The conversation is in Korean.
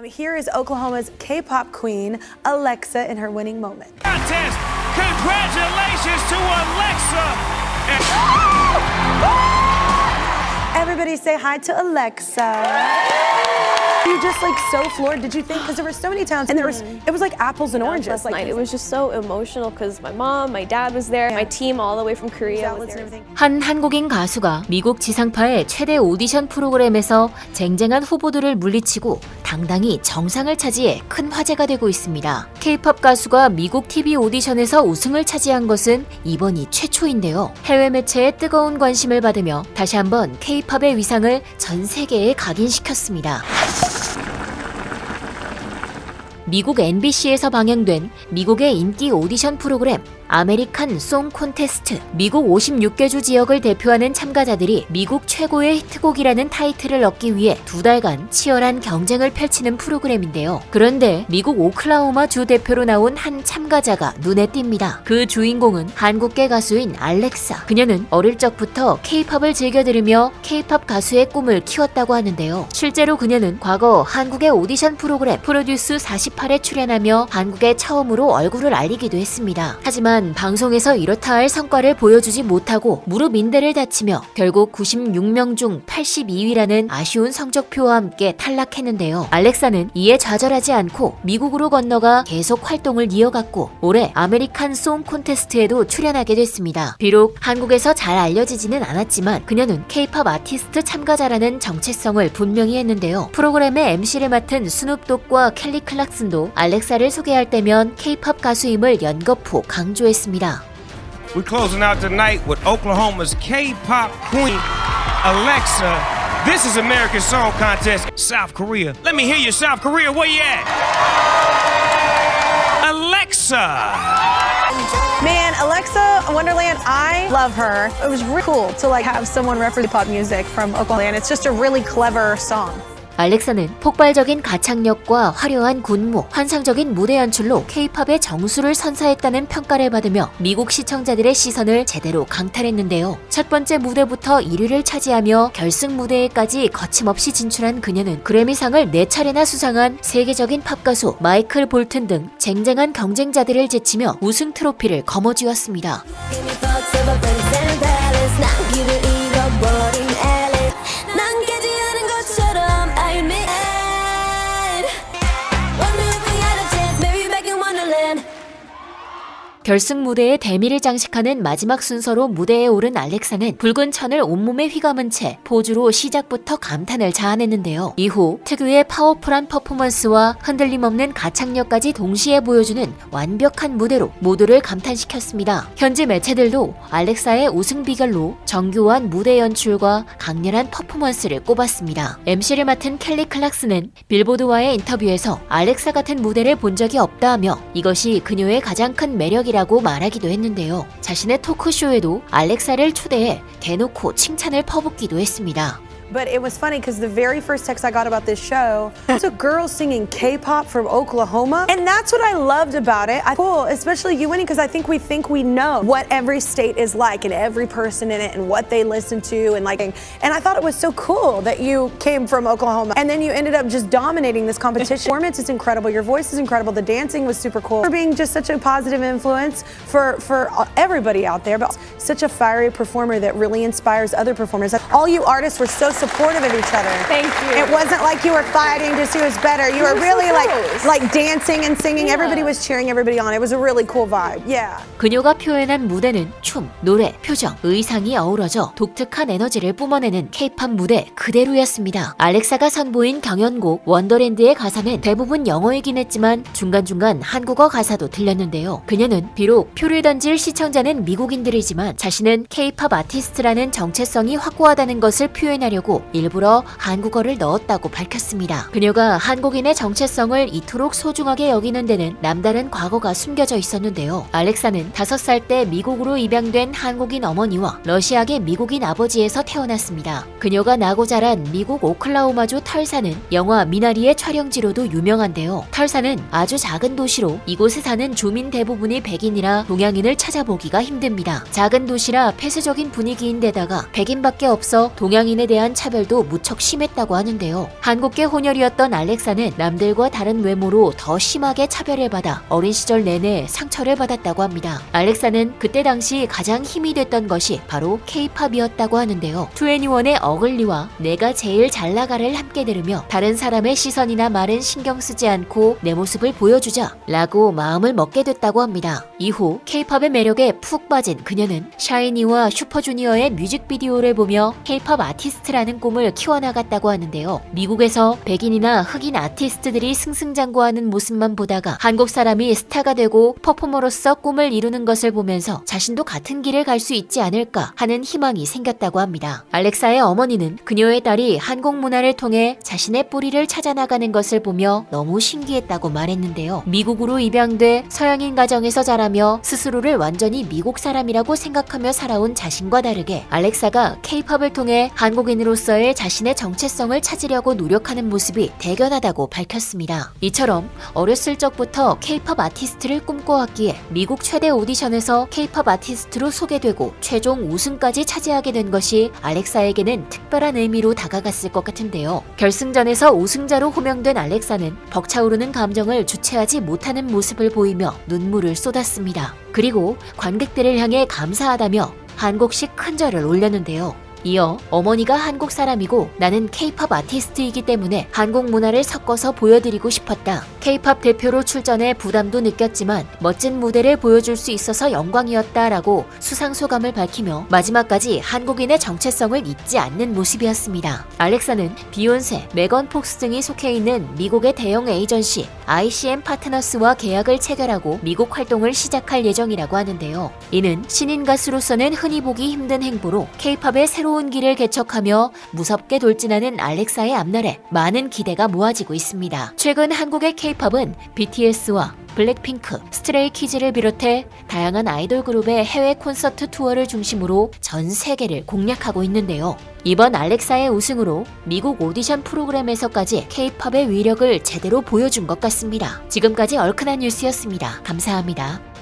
Here is Oklahoma's K-pop queen, Alexa, in her winning moment. Contest. Congratulations to Alexa. Everybody say hi to Alexa. You just like so floored. Did you think, because there were so many times and it was like apples and oranges. Last night it was just so emotional because my mom, my dad was there, my team all the way from Korea was there. 한 한국인 가수가 미국 지상파의 최대 오디션 프로그램에서 쟁쟁한 후보들을 물리치고 당당히 정상을 차지해 큰 화제가 되고 있습니다. K-pop 가수가 미국 TV 오디션에서 우승을 차지한 것은 이번이 최초인데요. 해외 매체의 뜨거운 관심을 받으며 다시 한번 K-pop의 위상을 전 세계에 각인시켰습니다. 미국 NBC에서 방영된 미국의 인기 오디션 프로그램 아메리칸 송 콘테스트. 미국 56개 주 지역을 대표하는 참가자들이 미국 최고의 히트곡이라는 타이틀을 얻기 위해 2달간 치열한 경쟁을 펼치는 프로그램인데요. 그런데 미국 오클라호마 주 대표로 나온 한 참가자가 눈에 띕니다. 그 주인공은 한국계 가수인 알렉사. 그녀는 어릴 적부터 K-팝을 즐겨 들으며 K-팝 가수의 꿈을 키웠다고 하는데요. 실제로 그녀는 과거 한국의 오디션 프로그램 프로듀스 48에 출연하며 한국에 처음으로 얼굴을 알리기도 했습니다. 하지만 방송에서 이렇다 할 성과를 보여주지 못하고 무릎 인대를 다치며 결국 96명 중 82위라는 아쉬운 성적표와 함께 탈락했는데요. 알렉사는 이에 좌절하지 않고 미국으로 건너가 계속 활동을 이어갔고 올해 아메리칸 송 콘테스트에도 출연하게 됐습니다. 비록 한국에서 잘 알려지지는 않았지만 그녀는 K-팝 아티스트 참가자라는 정체성을 분명히 했는데요. 프로그램의 MC를 맡은 스눕독과 켈리 클락슨도 알렉사를 소개할 때면 K-팝 가수임을 연거푸 강조했습니다. We're closing out tonight with Oklahoma's K-pop queen, Alexa. This is American Song Contest, South Korea. Let me hear you, South Korea. Where you at? Alexa. Man, Alexa Wonderland, I love her. It was really cool to like have someone represent pop music from Oklahoma, and it's just a really clever song. 알렉사는 폭발적인 가창력과 화려한 군무, 환상적인 무대 연출로 K-팝의 정수를 선사했다는 평가를 받으며 미국 시청자들의 시선을 제대로 강탈했는데요. 첫 번째 무대부터 1위를 차지하며 결승 무대에까지 거침없이 진출한 그녀는 그래미상을 4차례나 수상한 세계적인 팝가수 마이클 볼튼 등 쟁쟁한 경쟁자들을 제치며 우승 트로피를 거머쥐었습니다. 결승 무대에 대미를 장식하는 마지막 순서로 무대에 오른 알렉사는 붉은 천을 온몸에 휘감은 채 포즈로 시작부터 감탄을 자아냈는데요. 이후 특유의 파워풀한 퍼포먼스와 흔들림 없는 가창력까지 동시에 보여주는 완벽한 무대로 모두를 감탄시켰습니다. 현지 매체들도 알렉사의 우승 비결로 정교한 무대 연출과 강렬한 퍼포먼스를 꼽았습니다. MC를 맡은 켈리 클락스는 빌보드와의 인터뷰에서 알렉사 같은 무대를 본 적이 없다하며 이것이 그녀의 가장 큰 매력이라고 말하기도 했는데요. 자신의 토크쇼에도 알렉사를 초대해 대놓고 칭찬을 퍼붓기도 했습니다. But it was funny because the very first text I got about this show was a girl singing K-pop from Oklahoma. And that's what I loved about it. Cool, especially you winning, because I think we know what every state is like and every person in it and what they listen to and like. And I thought it was so cool that you came from Oklahoma and then you ended up just dominating this competition. Performance is incredible. Your voice is incredible. The dancing was super cool. For being just such a positive influence for everybody out there, but such a fiery performer that really inspires other performers. All you artists were so supportive of each other. Thank you. It wasn't like you were fighting to see who's better. You were really so like dancing and singing. Yeah. Everybody was cheering everybody on. It was a really cool vibe. Yeah. 그녀가 표현한 무대는 춤, 노래, 표정, 의상이 어우러져 독특한 에너지를 뿜어내는 K-팝 무대 그대로였습니다. 알렉사가 선보인 경연곡 원더랜드의 가사는 대부분 영어이긴 했지만 중간중간 한국어 가사도 들렸는데요. 그녀는 비록 표를 던질 시청자는 미국인들이지만 자신은 K-팝 아티스트라는 정체성이 확고하다는 것을 표현하려고 일부러 한국어를 넣었다고 밝혔습니다. 그녀가 한국인의 정체성을 이토록 소중하게 여기는 데는 남다른 과거가 숨겨져 있었는데요. 알렉사는 5살 때 미국으로 입양된 한국인 어머니와 러시아계 미국인 아버지에서 태어났습니다. 그녀가 나고 자란 미국 오클라호마주 털사는 영화 미나리의 촬영지로도 유명한데요. 털사는 아주 작은 도시로 이곳에 사는 주민 대부분이 백인이라 동양인을 찾아보기가 힘듭니다. 작은 도시라 폐쇄적인 분위기인데다가 백인밖에 없어 동양인에 대한 차별도 무척 심했다고 하는데요. 한국계 혼혈이었던 알렉사는 남들과 다른 외모로 더 심하게 차별을 받아 어린 시절 내내 상처를 받았다고 합니다. 알렉사는 그때 당시 가장 힘이 됐던 것이 바로 K-팝이었다고 하는데요. 2NE1의 어글리와 내가 제일 잘 나가를 함께 들으며 다른 사람의 시선이나 말은 신경 쓰지 않고 내 모습을 보여주자 라고 마음을 먹게 됐다고 합니다. 이후 K-팝의 매력에 푹 빠진 그녀는 샤이니와 슈퍼주니어의 뮤직비디오를 보며 K-팝 아티스트라는 꿈을 키워나갔다고 하는데요. 미국에서 백인이나 흑인 아티스트들이 승승장구하는 모습만 보다가 한국 사람이 스타가 되고 퍼포머로서 꿈을 이루는 것을 보면서 자신도 같은 길을 갈 수 있지 않을까 하는 희망이 생겼다고 합니다. 알렉사의 어머니는 그녀의 딸이 한국 문화를 통해 자신의 뿌리를 찾아나가는 것을 보며 너무 신기했다고 말했는데요. 미국으로 입양돼 서양인 가정에서 자라며 스스로를 완전히 미국 사람이라고 생각하며 살아온 자신과 다르게 알렉사가 K-팝을 통해 한국인으로서의 자신의 정체성을 찾으려고 노력하는 모습이 대견하다고 밝혔습니다. 이처럼 어렸을 적부터 K-팝 아티스트를 꿈꿔왔기에 미국 최대 오디션에서 K-팝 아티스트로 소개되고 최종 우승까지 차지하게 된 것이 알렉사에게는 특별한 의미로 다가갔을 것 같은데요. 결승전에서 우승자로 호명된 알렉사는 벅차오르는 감정을 주체하지 못하는 모습을 보이며 눈물을 쏟았습니다. 그리고 관객들을 향해 감사하다며 한국식 큰 절을 올렸는데요. 이어 어머니가 한국 사람이고 나는 K-팝 아티스트이기 때문에 한국 문화를 섞어서 보여드리고 싶었다. K-팝 대표로 출전해 부담도 느꼈지만 멋진 무대를 보여줄 수 있어서 영광이었다라고 수상 소감을 밝히며 마지막까지 한국인의 정체성을 잊지 않는 모습이었습니다. 알렉사는 비욘세, 메건 폭스 등이 속해 있는 미국의 대형 에이전시 ICM 파트너스와 계약을 체결하고 미국 활동을 시작할 예정이라고 하는데요. 이는 신인 가수로서는 흔히 보기 힘든 행보로 K-팝의 새로운 길을 개척하며 무섭게 돌진하는 알렉사의 앞날에 많은 기대가 모아지고 있습니다. 최근 한국의 K-팝은 BTS와 블랙핑크, 스트레이키즈를 비롯해 다양한 아이돌 그룹의 해외 콘서트 투어를 중심으로 전 세계를 공략하고 있는데요. 이번 알렉사의 우승으로 미국 오디션 프로그램에서까지 K-팝의 위력을 제대로 보여준 것 같습니다. 지금까지 얼큰한 뉴스였습니다. 감사합니다.